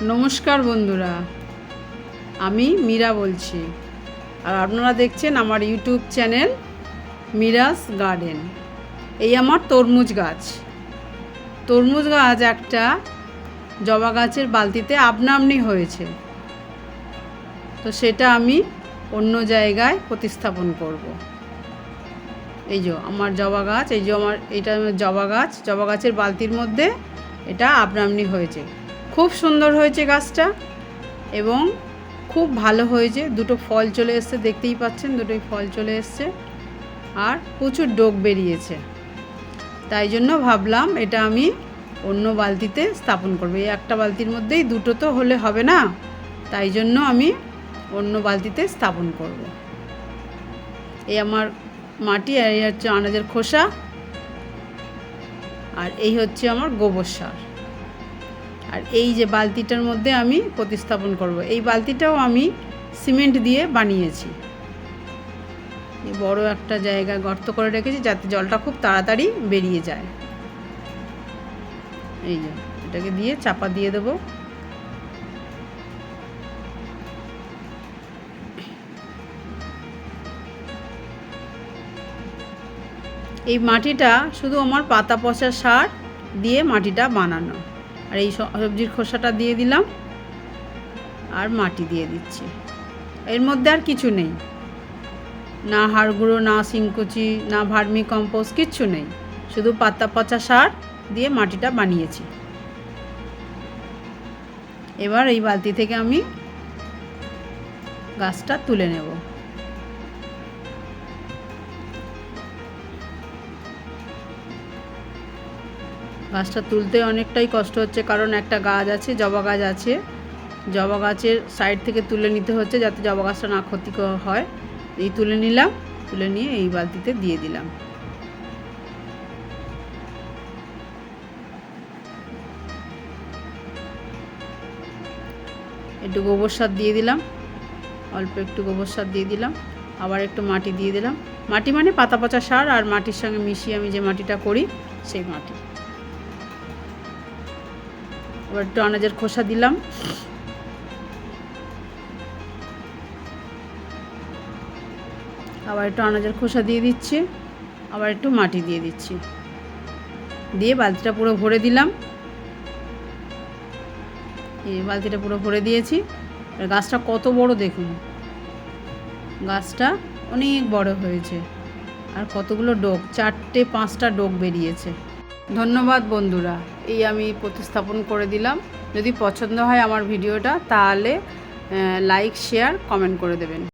নমস্কার বন্ধুরা, আমি মীরা বলছি। আর আপনারা দেখছেন আমার ইউটিউব চ্যানেল মীরাস গার্ডেন। এই আমার তরমুজ গাছ। তরমুজ গাছ একটা জবা গাছের বালতিতে আপনা হয়েছে, তো সেটা আমি অন্য জায়গায় প্রতিস্থাপন করব। এই যে আমার জবা গাছ, এই যে এটা জবা গাছ, জবা গাছের বালতির মধ্যে এটা আপনা হয়েছে। খুব সুন্দর হয়েছে গাছটা এবং খুব ভালো হয়েছে। দুটো ফল চলে এসছে, দেখতেই পাচ্ছেন দুটোই ফল চলে এসছে আর প্রচুর ডোক বেরিয়েছে। তাই জন্য ভাবলাম এটা আমি অন্য বালতিতে স্থাপন করব। এই একটা বালতির মধ্যেই দুটো তো হলে হবে না, তাই জন্য আমি অন্য বালতিতে স্থাপন করব। এই আমার মাটি, আর এই হচ্ছে আনাজের খোসা, আর এই হচ্ছে আমার গোবর সার। আর এই যে বালতিটার মধ্যে আমি প্রতিস্থাপন করব, এই বালতিটাও আমি সিমেন্ট দিয়ে বানিয়েছি। এই বড় একটা জায়গা গর্ত করে রেখেছি যাতে জলটা খুব তাড়াতাড়ি বেরিয়ে যায়। এই যে এটাকে দিয়ে চাপা দিয়ে দেব। এই মাটিটা শুধু আমার পাতা পচা সার দিয়ে মাটিটা বানানো। আর এই সবজির খোসাটা দিয়ে দিলাম আর মাটি দিয়ে দিচ্ছি। এর মধ্যে আর কিছু নেই, না হাড় গুঁড়ো, না শিংকুচি, না ভার্মি কম্পোস্ট, কিচ্ছু নেই। শুধু পাতা পচা সার দিয়ে মাটিটা বানিয়েছি। এবার এই বালতি থেকে আমি গাছটা তুলে নেব। গাছটা তুলতে অনেকটাই কষ্ট হচ্ছে, কারণ একটা গাছ আছে, জবা গাছ আছে। জবা গাছের সাইড থেকে তুলে নিতে হচ্ছে যাতে জবা গাছটা না ক্ষতিকর হয়। এই তুলে নিলাম, তুলে নিয়ে এই বালতিতে দিয়ে দিলাম। একটু গোবর সার দিয়ে দিলাম, অল্প একটু গোবর সার দিয়ে দিলাম, আবার একটু মাটি দিয়ে দিলাম। মাটি মানে পাতা পচা সার, আর মাটির সঙ্গে মিশিয়ে আমি যে মাটিটা করি সেই মাটি। আবার একটু আনাজের খোসা দিলাম, আবার একটু আনাজের খোসা দিয়ে দিচ্ছি, আবার একটু মাটি দিয়ে দিচ্ছি, দিয়ে বালতিটা পুরো ভরে দিলাম। এই বালতিটা পুরো ভরে দিয়েছি। আর গাছটা কত বড় দেখুন, গাছটা অনেক বড় হয়েছে আর কতগুলো ডোক, 4-5টা ডোক বেরিয়েছে। ধন্যবাদ বন্ধুরা, এই আমি প্রতিস্থাপন করে দিলাম। যদি পছন্দ হয় আমার ভিডিওটা তাহলে লাইক, শেয়ার, কমেন্ট করে দেবেন।